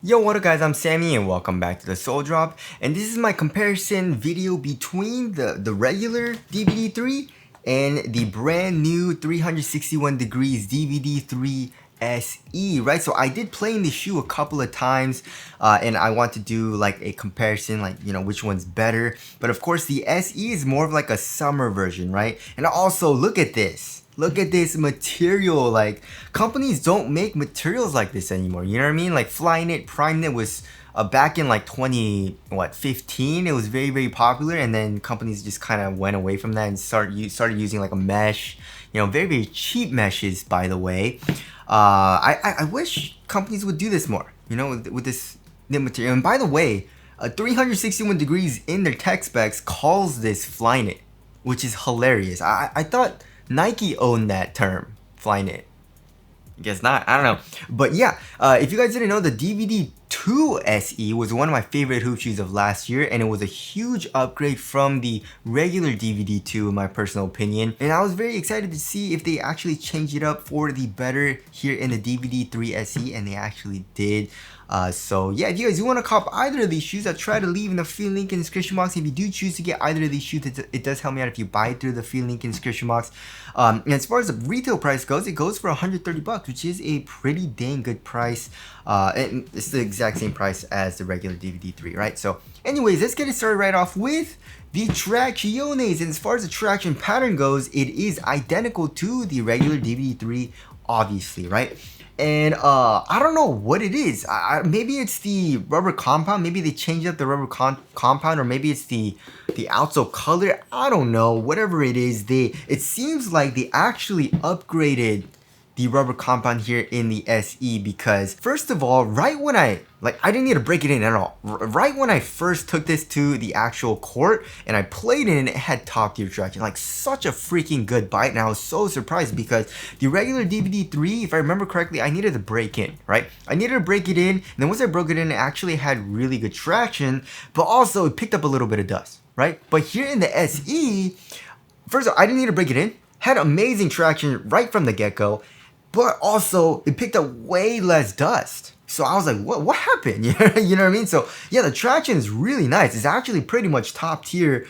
Yo, what up guys, I'm Sammy and welcome back to the Soul Drop, and this is my comparison video between the regular DVD3 and the brand new 361 degrees DVD3 SE, right? So I did play in the shoe a couple of times and I want to do like a comparison, like, you know, which one's better. But of course the SE is more of like a summer version, right? And also look at this. Look at this material. Like, companies don't make materials like this anymore. You know what I mean? Like FLYKNIT, PrimeKnit was back in like 2015. It was very popular, and then companies just kind of went away from that and started using like a mesh. You know, very cheap meshes, by the way. I wish companies would do this more. You know, with this knit material. And by the way, 361 degrees in their tech specs calls this FLYKNIT, which is hilarious. I thought Nike owned that term, FLYKNIT. Guess not, I don't know. But yeah, if you guys didn't know, the DVD2 SE was one of my favorite hoop shoes of last year, and it was a huge upgrade from the regular DVD2 in my personal opinion. And I was very excited to see if they actually changed it up for the better here in the DVD3 SE, and they actually did. So yeah, if you guys do want to cop either of these shoes, I'll try to leave in the free link in the description box. If you do choose to get either of these shoes, it does help me out if you buy it through the free link in the description box. And as far as the retail price goes, it goes for 130 bucks, which is a pretty dang good price. And it's the exact same price as the regular DVD3, right? So anyways, let's get it started right off with the tracciones. And as far as the traction pattern goes, it is identical to the regular DVD3, obviously, right? And I don't know what it is. Maybe it's the rubber compound. Maybe they changed up the rubber compound, or maybe it's the outsole color. I don't know. Whatever it is, it seems like they actually upgraded the rubber compound here in the SE, because first of all, right when I didn't need to break it in at all. Right when I first took this to the actual court and I played it, and it had top tier traction, like such a freaking good bite. And I was so surprised because the regular DVD3, if I remember correctly, I needed to break in, right? I needed to break it in, and then once I broke it in, it actually had really good traction, but also it picked up a little bit of dust, right? But here in the SE, first of all, I didn't need to break it in, had amazing traction right from the get-go, but also it picked up way less dust. So I was like, what happened? You know what I mean? So yeah, the traction is really nice. It's actually pretty much top tier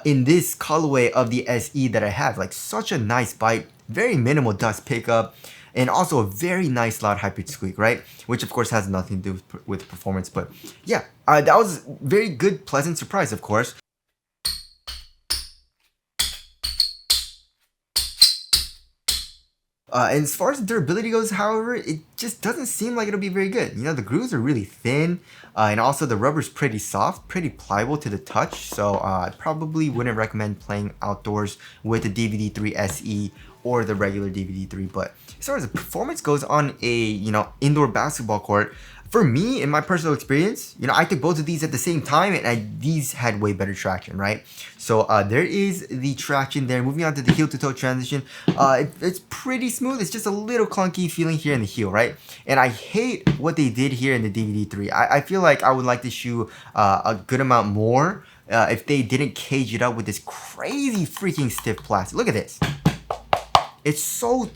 in this colorway of the SE that I have. Like, such a nice bite, very minimal dust pickup, and also a very nice loud high-pitched squeak, right? Which of course has nothing to do with performance, but yeah, that was a very good, pleasant surprise, of course. And as far as durability goes, however, it just doesn't seem like it'll be very good. You know, the grooves are really thin, and also the rubber's pretty soft, pretty pliable to the touch. So I probably wouldn't recommend playing outdoors with the DVD3 SE or the regular DVD3. But as far as the performance goes on a, you know, indoor basketball court, for me, in my personal experience, you know, I took both of these at the same time, and these had way better traction, right? So there is the traction there. Moving on to the heel to toe transition, it's pretty smooth. It's just a little clunky feeling here in the heel, right? And I hate what they did here in the DVD3. I feel like I would like the shoe a good amount more if they didn't cage it up with this crazy freaking stiff plastic. Look at this. It's so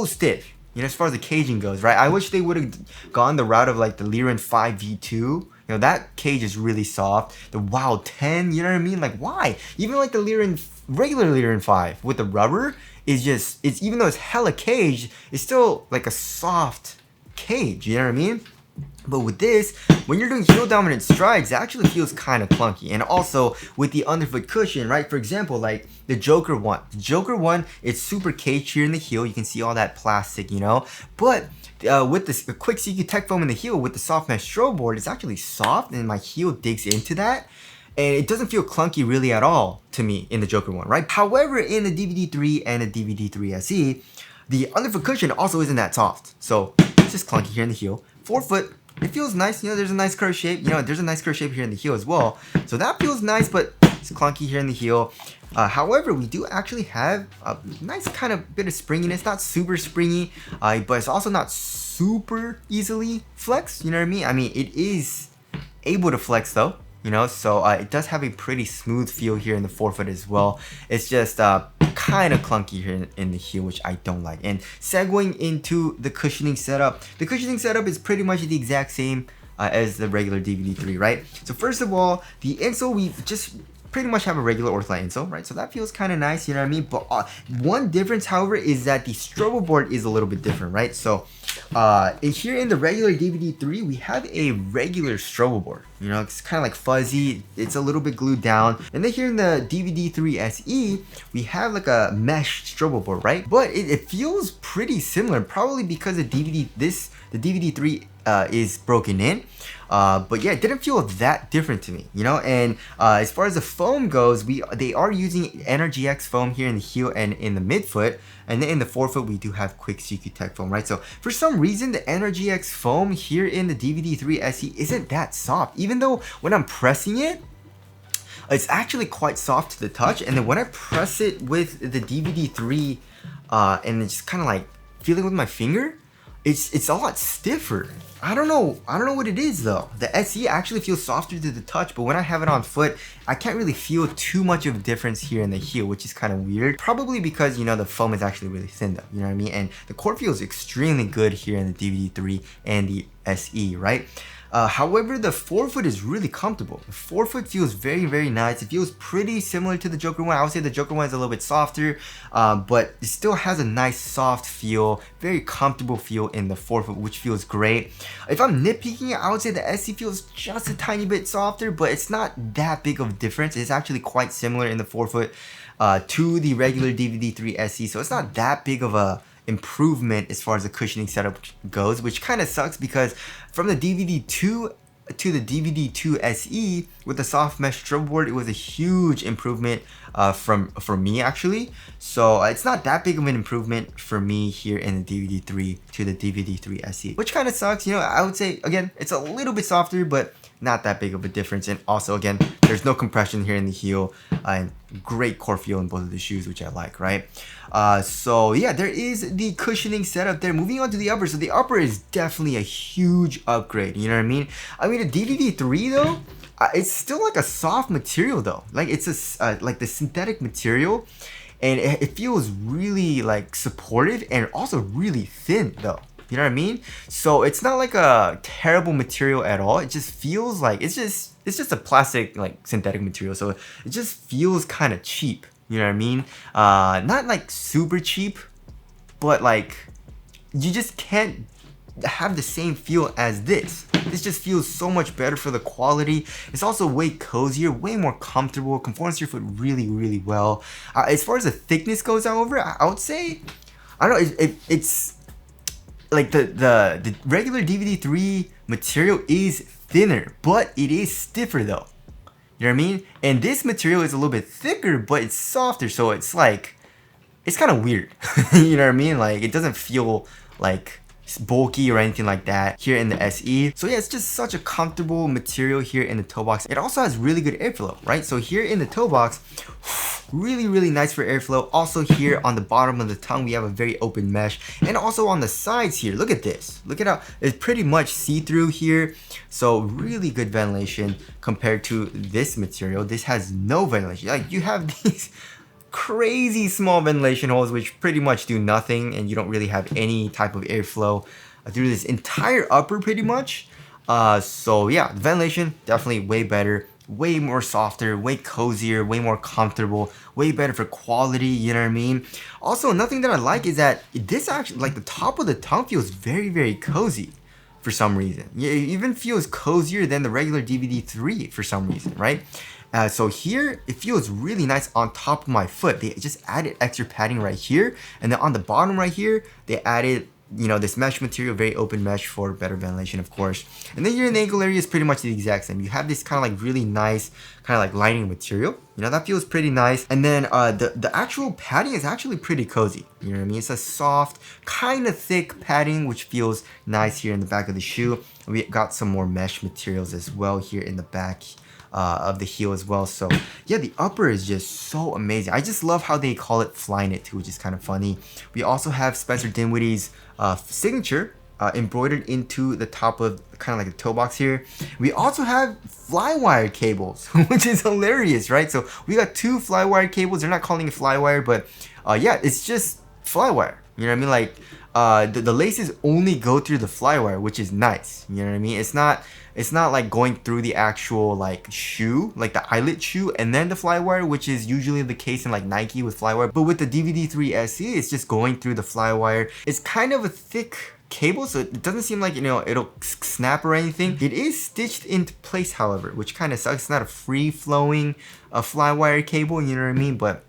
stiff. You know, as far as the caging goes, right? I wish they would have gone the route of like the Liren 5 V2. You know, that cage is really soft. The Wow 10, you know what I mean? Like, why? Even like the regular Liren 5 with the rubber is just, it's, even though it's hella caged, it's still like a soft cage, you know what I mean? But with this, when you're doing heel dominant strides, it actually feels kind of clunky. And also with the underfoot cushion, right? For example, like the Joker 1. The Joker 1, it's super caged here in the heel. You can see all that plastic, you know? But with this quick CQ Tech Foam in the heel with the soft mesh strobe board, it's actually soft, and my heel digs into that. And it doesn't feel clunky really at all to me in the Joker 1, right? However, in the DVD3 and the DVD3 SE, the underfoot cushion also isn't that soft. So it's just clunky here in the heel. Forefoot, it feels nice, you know, there's a nice curve shape, you know, there's a nice curve shape here in the heel as well. So that feels nice, but it's clunky here in the heel. However, we do actually have a nice kind of bit of springiness, not super springy, but it's also not super easily flexed, you know what I mean? I mean, it is able to flex though. you know, so it does have a pretty smooth feel here in the forefoot as well. It's just kind of clunky here in the heel, which I don't like. And segueing into the cushioning setup is pretty much the exact same as the regular DVD3, right? So first of all, the insole, we just pretty much have a regular Ortholite insole, right? So that feels kind of nice, you know what I mean? But one difference, however, is that the strobo board is a little bit different, right? So here in the regular DVD3, we have a regular strobo board. You know, it's kind of like fuzzy, it's a little bit glued down. And then here in the DVD3 SE, we have like a mesh strobo board, right? But it feels pretty similar, probably because the DVD3 is broken in. But yeah, it didn't feel that different to me, you know. And as far as the foam goes, they are using NRGX foam here in the heel and in the midfoot, and then in the forefoot we do have quick CQ Tech foam, right? So for some reason the NRGX foam here in the DVD3 SE isn't that soft, even though when I'm pressing it, it's actually quite soft to the touch. And then when I press it with the DVD3 and it's just kind of like feeling with my finger, it's a lot stiffer. I don't know what it is though. The SE actually feels softer to the touch, but when I have it on foot, I can't really feel too much of a difference here in the heel, which is kind of weird. Probably because, you know, the foam is actually really thin though, you know what I mean? And the core feels extremely good here in the DVD3 and the SE, right? However, the forefoot is really comfortable. The forefoot feels very, very nice. It feels pretty similar to the Joker one. I would say the Joker one is a little bit softer, but it still has a nice soft feel, very comfortable feel in the forefoot, which feels great. If I'm nitpicking, I would say the SE feels just a tiny bit softer, but it's not that big of a difference. It's actually quite similar in the forefoot to the regular DVD3 SE, so it's not that big of a improvement as far as the cushioning setup goes, which kind of sucks because from the DVD2 to the DVD2 SE with the soft mesh strobo board, it was a huge improvement for me actually. So it's not that big of an improvement for me here in the DVD3 to the DVD3 SE, which kind of sucks. You know, I would say again, it's a little bit softer, but not that big of a difference. And also again, there's no compression here in the heel, and great core feel in both of the shoes, which I like, right? So yeah, there is the cushioning setup there. Moving on to the upper. So the upper is definitely a huge upgrade, you know what I mean? I mean, the DVD3 though, it's still like a soft material though. Like it's like the synthetic material, and it feels really like supportive and also really thin though. You know what I mean? So it's not like a terrible material at all. It just feels like it's just a plastic like synthetic material. So it just feels kind of cheap. You know what I mean? Not like super cheap, but like you just can't have the same feel as this. This just feels so much better for the quality. It's also way cozier, way more comfortable, conforms to your foot really, really well. As far as the thickness goes, however, I would say, I don't know, it's like the regular DVD3 material is thinner, but it is stiffer though. You know what I mean? And this material is a little bit thicker, but it's softer, so it's like, it's kind of weird. You know what I mean? Like, it doesn't feel like bulky or anything like that here in the SE. So yeah, it's just such a comfortable material here in the toe box. It also has really good airflow, right? So here in the toe box, really, really nice for airflow. Also here on the bottom of the tongue, we have a very open mesh. And also on the sides here, look at this. Look at how it's pretty much see-through here. So really good ventilation compared to this material. This has no ventilation. Like, you have these crazy small ventilation holes which pretty much do nothing, and you don't really have any type of airflow through this entire upper pretty much. So yeah, the ventilation definitely way better, way more softer, way cozier, way more comfortable, way better for quality, you know what I mean? Also, another thing that I like is that this actually, like, the top of the tongue feels very, very cozy for some reason. Yeah, it even feels cozier than the regular DVD3 for some reason, right? So here, it feels really nice on top of my foot. They just added extra padding right here. And then on the bottom right here, they added, you know, this mesh material, very open mesh for better ventilation, of course. And then here in the ankle area is pretty much the exact same. You have this kind of like really nice, kind of like lining material. You know, that feels pretty nice. And then the actual padding is actually pretty cozy. You know what I mean? It's a soft, kind of thick padding, which feels nice here in the back of the shoe. We got some more mesh materials as well here in the back of the heel as well. So yeah, the upper is just so amazing. I just love how they call it FLYKNIT too, which is kind of funny. We also have Spencer Dinwiddie's signature embroidered into the top of kind of like the toe box here. We also have Flywire cables, which is hilarious, right? So we got 2 Flywire cables. They're not calling it Flywire, but yeah, it's just Flywire. You know what I mean? Like the laces only go through the Flywire, which is nice. You know what I mean? It's not like going through the actual like shoe, like the eyelet shoe, and then the Flywire, which is usually the case in like Nike with Flywire. But with the DVD3 SE, it's just going through the Flywire. It's kind of a thick cable, so it doesn't seem like, you know, it'll snap or anything. It is stitched into place, however, which kind of sucks. It's not a free-flowing Flywire cable, you know what I mean? But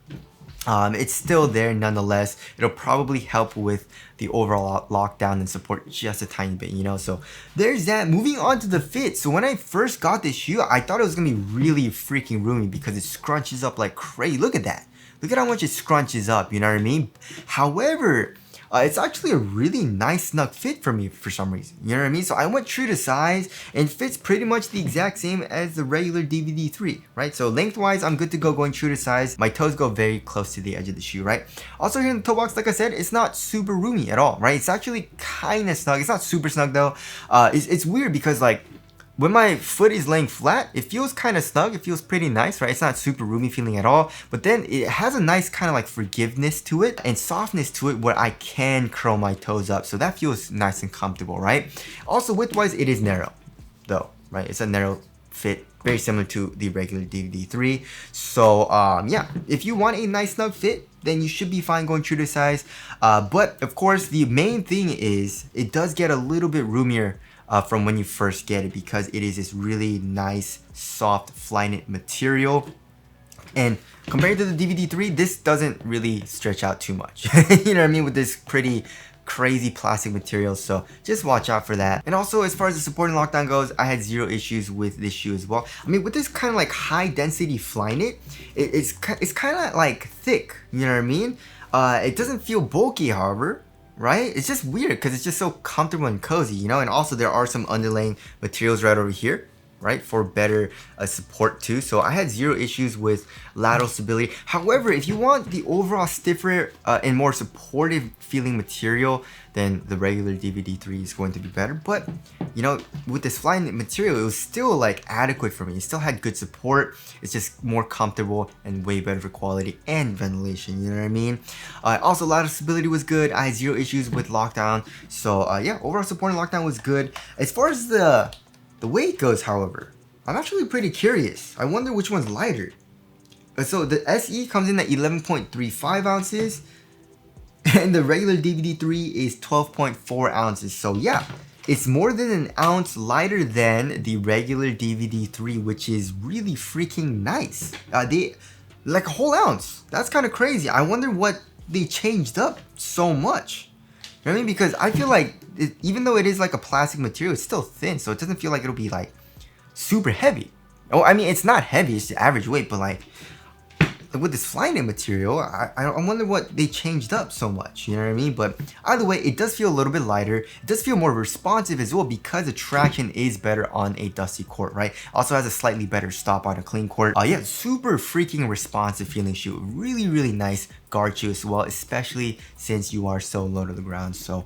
it's still there nonetheless. It'll probably help with the overall lockdown and support just a tiny bit, you know. So there's that. Moving on to the fit. So when I first got this shoe, I thought it was gonna be really freaking roomy because it scrunches up like crazy. Look at that. Look at how much it scrunches up, you know what I mean? However, it's actually a really nice snug fit for me for some reason, you know what I mean? So I went true to size and fits pretty much the exact same as the regular DVD3, right? So lengthwise, I'm good to go going true to size. My toes go very close to the edge of the shoe, right? Also here in the toe box, like I said, it's not super roomy at all, right? It's actually kind of snug. It's not super snug though. It's weird because like, when my foot is laying flat, it feels kind of snug. It feels pretty nice, right? It's not super roomy feeling at all. But then it has a nice kind of like forgiveness to it and softness to it where I can curl my toes up. So that feels nice and comfortable, right? Also width-wise, it is narrow though, right? It's a narrow fit, very similar to the regular DVD3. So yeah, if you want a nice snug fit, then you should be fine going true to size. But of course, the main thing is it does get a little bit roomier from when you first get it because it is this really nice soft FLYKNIT material, and compared to the DVD3, this doesn't really stretch out too much. You know what I mean, with this pretty crazy plastic material, so just watch out for that. And also, as far as the support and lockdown goes, I had 0 issues with this shoe as well. I mean, with this kind of like high density FLYKNIT, it's kind of like thick, you know what I mean? It doesn't feel bulky, however, right? It's just weird because it's just so comfortable and cozy, you know. And also there are some underlaying materials right over here, right, for better support too. So I had 0 issues with lateral stability. However, if you want the overall stiffer and more supportive feeling material, then the regular DVD3 is going to be better. But you know, with this FLYKNIT material, it was still like adequate for me. It still had good support. It's just more comfortable and way better for quality and ventilation, you know what I mean? Also, lateral stability was good. I had 0 issues with lockdown. So yeah, overall support and lockdown was good. As far as the weight goes, however, I'm actually pretty curious. I wonder which one's lighter. So the SE comes in at 11.35 ounces, and the regular DVD3 is 12.4 ounces. So yeah, it's more than an ounce lighter than the regular DVD3, which is really freaking nice. They like a whole ounce. That's kind of crazy. I wonder what they changed up so much. You know what I mean? Because I feel like even though it is like a plastic material, it's still thin, so it doesn't feel like it'll be like super heavy. Oh, I mean, it's not heavy, it's the average weight, but like with this FLYKNIT material, I wonder what they changed up so much, you know what I mean? But either way, it does feel a little bit lighter. It does feel more responsive as well because the traction is better on a dusty court, right? Also has a slightly better stop on a clean court. Yeah, super freaking responsive feeling shoe. Really, really nice guard shoe as well, especially since you are so low to the ground. So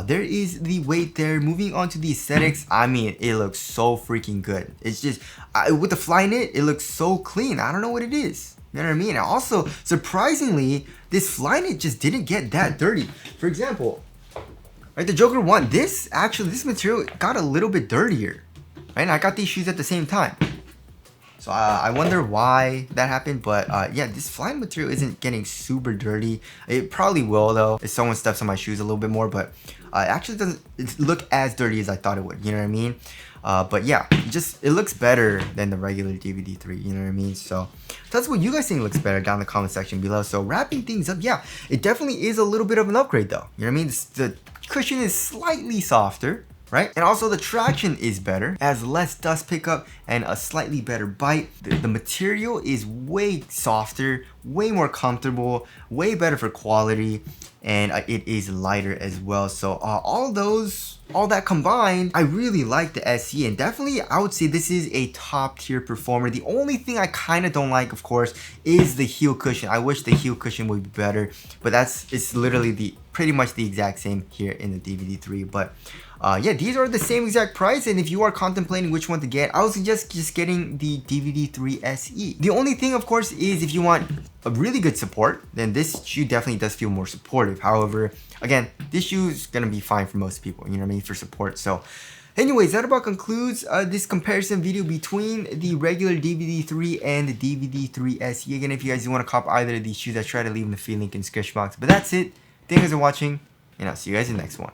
there is the weight there. Moving on to the aesthetics, I mean, it looks so freaking good. It's just, with the FLYKNIT, it looks so clean. I don't know what it is. You know what I mean? And also, surprisingly, this FLYKNIT just didn't get that dirty. For example, right, the Joker 1, this material got a little bit dirtier, right? And I got these shoes at the same time. So I wonder why that happened, but yeah, this FLYKNIT material isn't getting super dirty. It probably will though, if someone steps on my shoes a little bit more, but it actually doesn't look as dirty as I thought it would, you know what I mean? But yeah, it looks better than the regular DVD3, you know what I mean? So that's what you guys think looks better down in the comment section below. So wrapping things up, yeah, it definitely is a little bit of an upgrade though, you know what I mean? The cushion is slightly softer, right? And also the traction is better, has less dust pickup and a slightly better bite. The material is way softer, way more comfortable, way better for quality, and it is lighter as well. So all those all that combined, I really like the SE, and definitely I would say this is a top tier performer. The only thing I kind of don't like, of course, is the heel cushion. I wish the heel cushion would be better, but it's literally pretty much the exact same here in the DVD3. But yeah, these are the same exact price, and if you are contemplating which one to get, I would suggest just getting the DVD3 SE. The only thing, of course, is if you want a really good support, then this shoe definitely does feel more supportive. However, again, this shoe is gonna be fine for most people, you know what I mean, for support. So anyways, that about concludes this comparison video between the regular DVD3 and the DVD3 SE. Again, if you guys do want to cop either of these shoes, I try to leave in the feed link in the description box. But that's it. Thank you guys for watching, and I'll see you guys in the next one.